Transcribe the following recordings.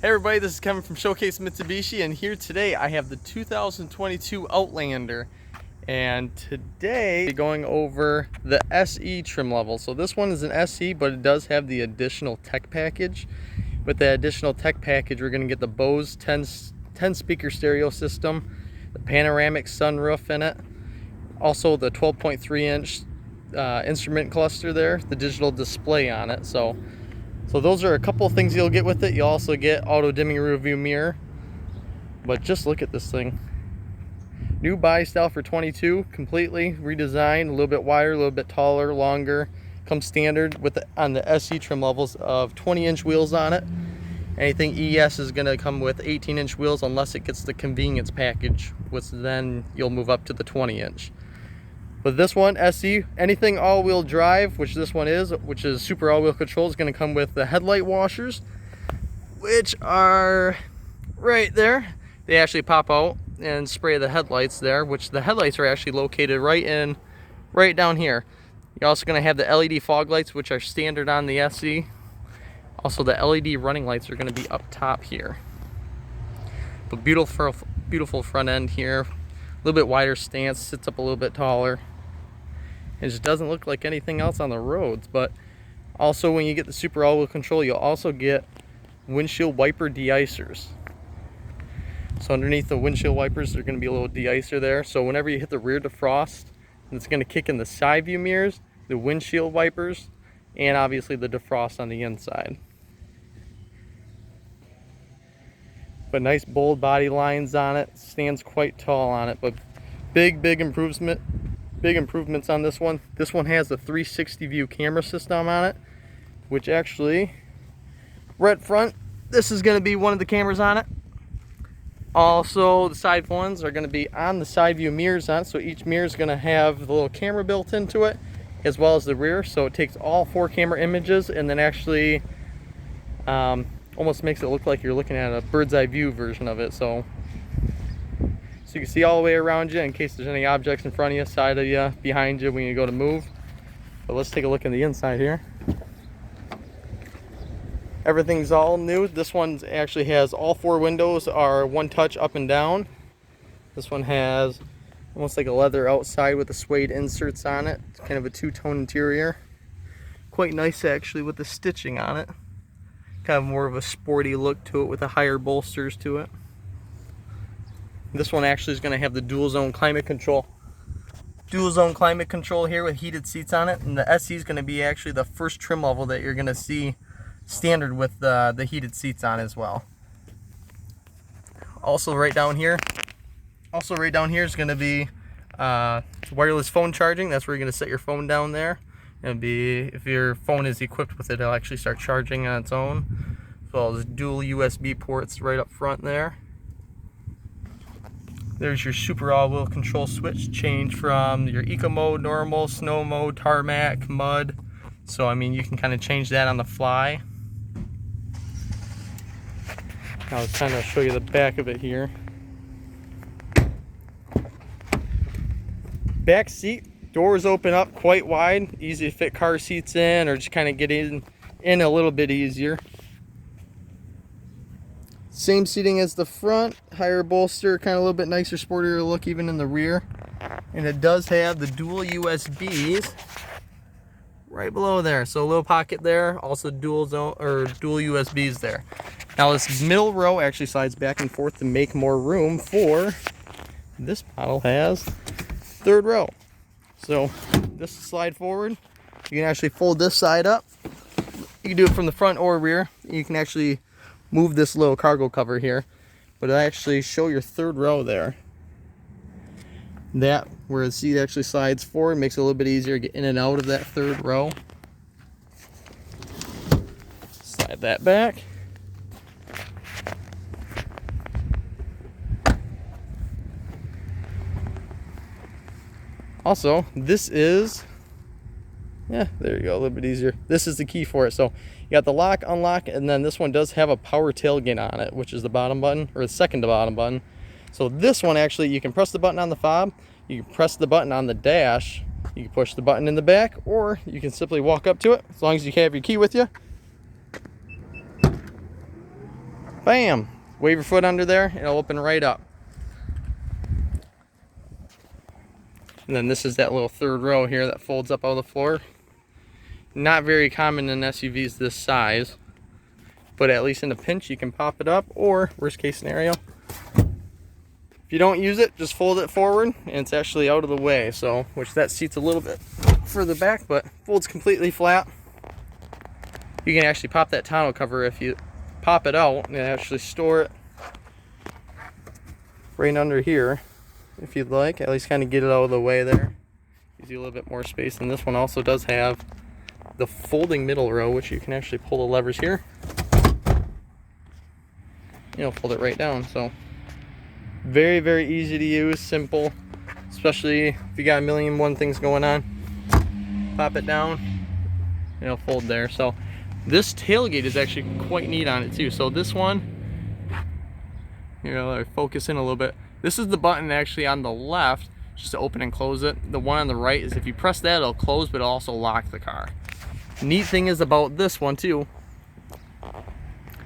Hey everybody, this is Kevin from Showcase Mitsubishi, and here today I have the 2022 Outlander. And today we're going over the SE trim level. So this one is an SE, but it does have the additional tech package. With the additional tech package, we're going to get the Bose 10 speaker stereo system, the panoramic sunroof in it, also the 12.3 inch instrument cluster there, the digital display on it. So those are a couple of things you'll get with it. You'll also get auto dimming rear view mirror. But just look at this thing. New body style for 22, completely redesigned, a little bit wider, a little bit taller, longer. Comes standard with on the SE trim levels of 20-inch wheels on it. Anything ES is going to come with 18-inch wheels unless it gets the convenience package, which then you'll move up to the 20-inch. With this one, SE, anything all-wheel drive, which this one is, which is super all-wheel control, is going to come with the headlight washers, which are right there. They actually pop out and spray the headlights there, which the headlights are actually located right down here. You're also going to have the LED fog lights, which are standard on the SE. Also, the LED running lights are going to be up top here. But beautiful front end here. A little bit wider stance, sits up a little bit taller. It just doesn't look like anything else on the roads. But also, when you get the super all-wheel control, you'll also get windshield wiper de-icers. So underneath the windshield wipers, there's going to be a little de-icer there. So whenever you hit the rear defrost, it's going to kick in the side view mirrors, the windshield wipers, and obviously the defrost on the inside. But nice bold body lines on it. Stands quite tall on it, but big improvements on this one. This one has a 360 view camera system on it, which actually, right front, this is going to be one of the cameras on it. Also, the side ones are going to be on the side view mirrors on it, so each mirror is going to have the little camera built into it, as well as the rear. So it takes all 4 camera images and then actually almost makes it look like you're looking at a bird's eye view version of it. So you can see all the way around you in case there's any objects in front of you, side of you, behind you when you go to move. But let's take a look in the inside here. Everything's all new. This one actually has all 4 windows are one touch up and down. This one has almost like a leather outside with the suede inserts on it. It's kind of a two-tone interior. Quite nice actually with the stitching on it. Kind of more of a sporty look to it with the higher bolsters to it. This one actually is going to have the dual zone climate control. Dual zone climate control here with heated seats on it. And the SE is going to be actually the first trim level that you're going to see standard with the heated seats on as well. Also right down here is going to be wireless phone charging. That's where you're going to set your phone down there. It'll be, if your phone is equipped with it, it'll actually start charging on its own. As well as dual USB ports right up front there. There's your super all-wheel control switch, change from your eco mode, normal, snow mode, tarmac, mud. So I mean, you can kind of change that on the fly. Now let's kind of show you the back of it here. Back seat, doors open up quite wide, easy to fit car seats in or just kind of get in a little bit easier. Same seating as the front, higher bolster, kind of a little bit nicer, sportier look even in the rear. And it does have the dual USBs right below there. So a little pocket there, also dual USBs there. Now this middle row actually slides back and forth to make more room for, this model has 3rd row. So this slide forward, you can actually fold this side up. You can do it from the front or rear. You can actually move this little cargo cover here, but it'll actually show your 3rd row there. That, where the seat actually slides forward, makes it a little bit easier to get in and out of that 3rd row. Slide that back. Also, this is, yeah, there you go, a little bit easier. This is the key for it. So you got the lock, unlock, and then this one does have a power tailgate on it, which is the bottom button, or the second to bottom button. So this one actually, you can press the button on the fob, you can press the button on the dash, you can push the button in the back, or you can simply walk up to it, as long as you have your key with you. Bam! Wave your foot under there, it'll open right up. And then this is that little third row here that folds up out of the floor. Not very common in SUVs this size, but at least in a pinch you can pop it up, or worst case scenario, if you don't use it, just fold it forward and it's actually out of the way. So, which that seat's a little bit further back, but folds completely flat. You can actually pop that tonneau cover if you pop it out and actually store it right under here if you'd like. At least kind of get it out of the way there. Gives you a little bit more space. And this one also does have the folding middle row, which you can actually pull the levers here. You'll fold it right down. So very, very easy to use, simple, especially if you got a million and one things going on. Pop it down, it'll fold there. So this tailgate is actually quite neat on it too. So this one, here, I'll focus in a little bit. This is the button actually on the left, just to open and close it. The one on the right is if you press that, it'll close, but it'll also lock the car. Neat thing is about this one too,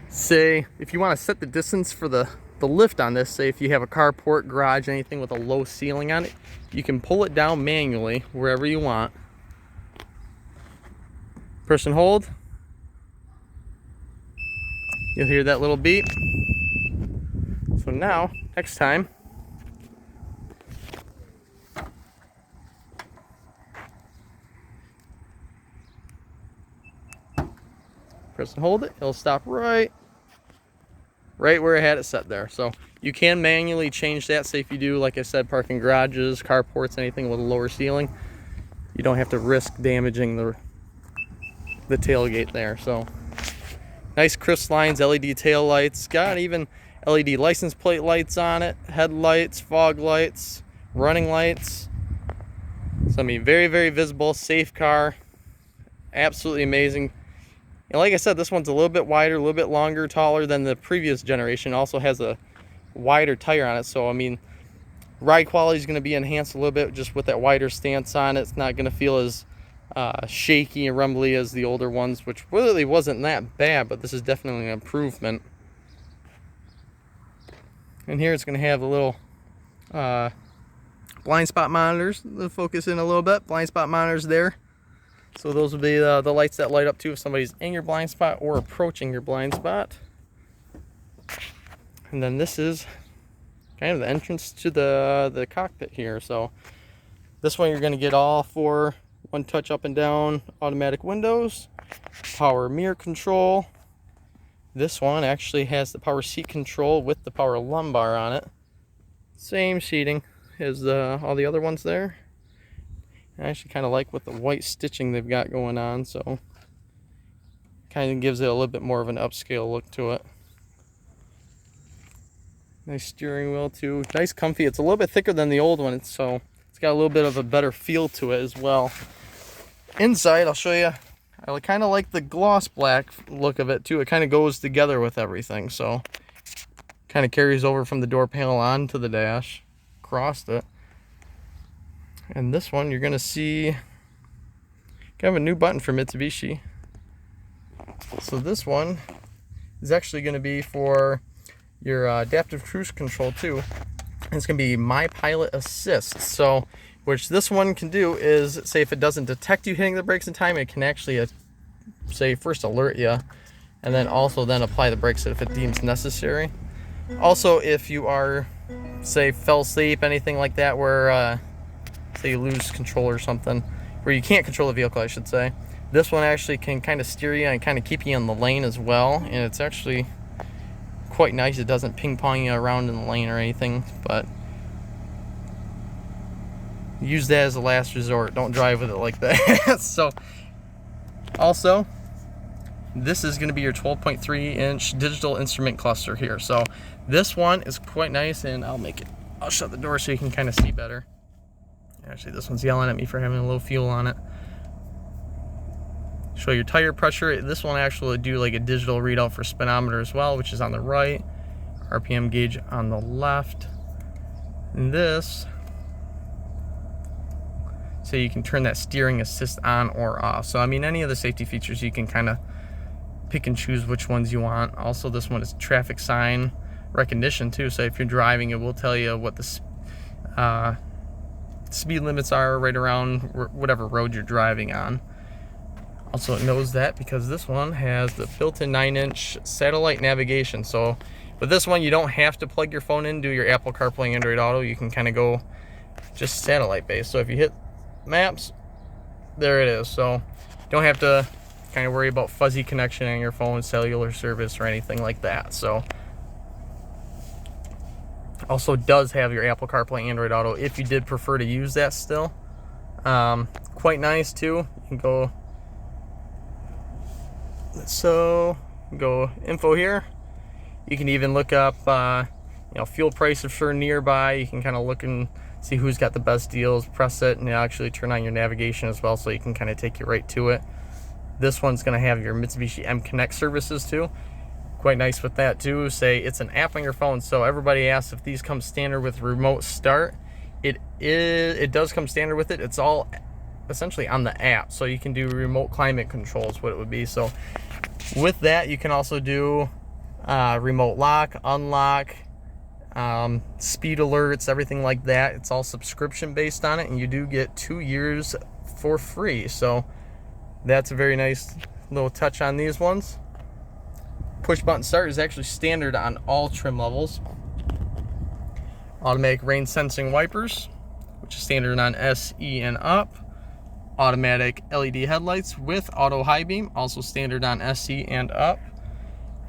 say if you want to set the distance for the lift on this, say if you have a carport, garage, anything with a low ceiling on it, you can pull it down manually wherever you want. Press and hold. You'll hear that little beep. So now, next time, press and hold it, it'll stop right where I had it set there. So you can manually change that. Say if you do, like I said, parking garages, carports, anything with a lower ceiling, you don't have to risk damaging the tailgate there. So nice crisp lines, LED tail lights, got even LED license plate lights on it, headlights, fog lights, running lights. So I mean, very, very visible, safe car, absolutely amazing. And like I said, this one's a little bit wider, a little bit longer, taller than the previous generation. Also has a wider tire on it. So, I mean, ride quality is going to be enhanced a little bit just with that wider stance on it. It's not going to feel as shaky and rumbly as the older ones, which really wasn't that bad, but this is definitely an improvement. And here it's going to have a little blind spot monitors. Let's focus in a little bit. Blind spot monitors there. So those will be the lights that light up too if somebody's in your blind spot or approaching your blind spot. And then this is kind of the entrance to the cockpit here. So this one you're going to get all 4 one-touch up and down automatic windows, power mirror control. This one actually has the power seat control with the power lumbar on it. Same seating as all the other ones there. I actually kind of like with the white stitching they've got going on, so kind of gives it a little bit more of an upscale look to it. Nice steering wheel too, nice comfy. It's a little bit thicker than the old one, so it's got a little bit of a better feel to it as well. Inside, I'll show you. I kind of like the gloss black look of it too. It kind of goes together with everything, so kind of carries over from the door panel onto the dash, across it. And this one, you're going to see kind of a new button for Mitsubishi. So this one is actually going to be for your adaptive cruise control too. And it's going to be My Pilot Assist. So, which this one can do is, say if it doesn't detect you hitting the brakes in time, it can actually, say, first alert you, and then also then apply the brakes if it deems necessary. Also, if you are, say, fell asleep, anything like that, where say you lose control or something, where you can't control the vehicle, I should say, this one actually can kind of steer you and kind of keep you in the lane as well, and it's actually quite nice. It doesn't ping pong you around in the lane or anything, but use that as a last resort. Don't drive with it like that. So also, this is going to be your 12.3-inch digital instrument cluster here. So this one is quite nice, and I'll shut the door so you can kind of see better. Actually, this one's yelling at me for having a little fuel on it. Show your tire pressure. This one actually do like a digital readout for speedometer as well, which is on the right. RPM gauge on the left. And this, so you can turn that steering assist on or off. So I mean, any of the safety features you can kind of pick and choose which ones you want. Also, this one is traffic sign recognition too, so if you're driving, it will tell you what the speed limits are right around whatever road you're driving on. Also, it knows that because this one has the built-in 9-inch satellite navigation. So with this one, you don't have to plug your phone in, do your Apple CarPlay, Android Auto. You can kind of go just satellite based. So if you hit maps, there it is. So you don't have to kind of worry about fuzzy connection on your phone, cellular service, or anything like that. So also does have your Apple CarPlay, Android Auto if you did prefer to use that still. Quite nice too. You can go, so go info here. You can even look up fuel prices for nearby. You can kind of look and see who's got the best deals, press it, and it'll actually turn on your navigation as well, so you can kind of take you right to it. This one's going to have your Mitsubishi M Connect services too. Quite nice with that too. Say it's an app on your phone. So everybody asks if these come standard with remote start. It does come standard with it. It's all essentially on the app, so you can do remote climate controls, what it would be. So with that, you can also do remote lock, unlock, speed alerts, everything like that. It's all subscription based on it, and you do get 2 years for free. So that's a very nice little touch on these ones. Push button start is actually standard on all trim levels. Automatic rain sensing wipers, which is standard on SE and up. Automatic LED headlights with auto high beam, also standard on SE and up.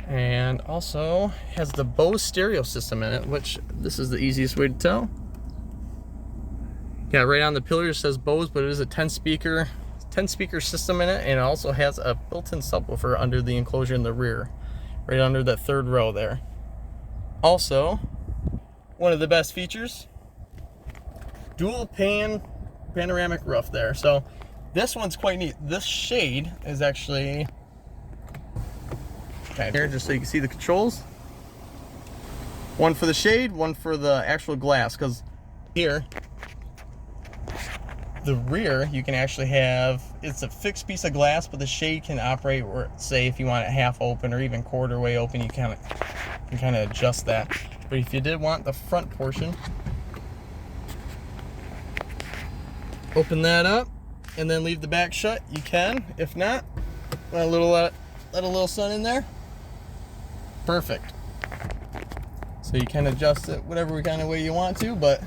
And also has the Bose stereo system in it, which this is the easiest way to tell. Yeah, right on the pillar it says Bose, but it is a 10 speaker system in it, and it also has a built-in subwoofer under the enclosure in the rear, right under that third row there. Also, one of the best features, dual panoramic roof there. So this one's quite neat. This shade is actually here, just so you can see the controls. One for the shade, one for the actual glass, because here, the rear, you can actually have, it's a fixed piece of glass, but the shade can operate where, say, if you want it half open or even quarter way open, you can kind of adjust that. But if you did want the front portion, open that up and then leave the back shut, you can. If not, let a little sun in there. Perfect. So you can adjust it whatever kind of way you want to, but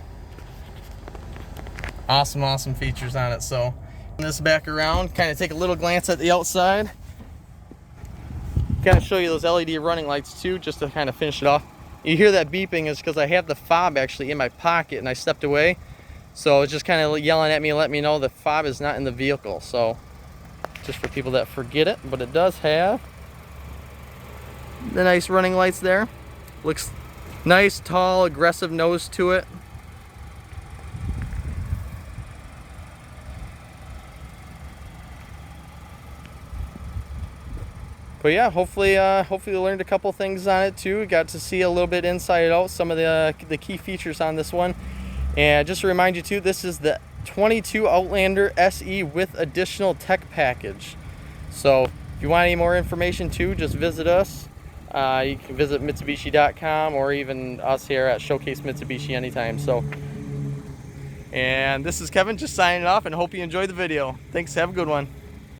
awesome features on it. So this back around, kind of take a little glance at the outside, kind of show you those LED running lights too, just to kind of finish it off. You hear that beeping is because I have the fob actually in my pocket and I stepped away, so it's just kind of yelling at me, let me know the fob is not in the vehicle. So just for people that forget it, but it does have the nice running lights there. Looks nice, tall, aggressive nose to it. But yeah, hopefully you learned a couple things on it too. Got to see a little bit inside out, some of the key features on this one. And just to remind you too, this is the 22 Outlander SE with additional tech package. So if you want any more information too, just visit us. You can visit Mitsubishi.com or even us here at Showcase Mitsubishi anytime. So, and this is Kevin just signing off, and hope you enjoyed the video. Thanks, have a good one.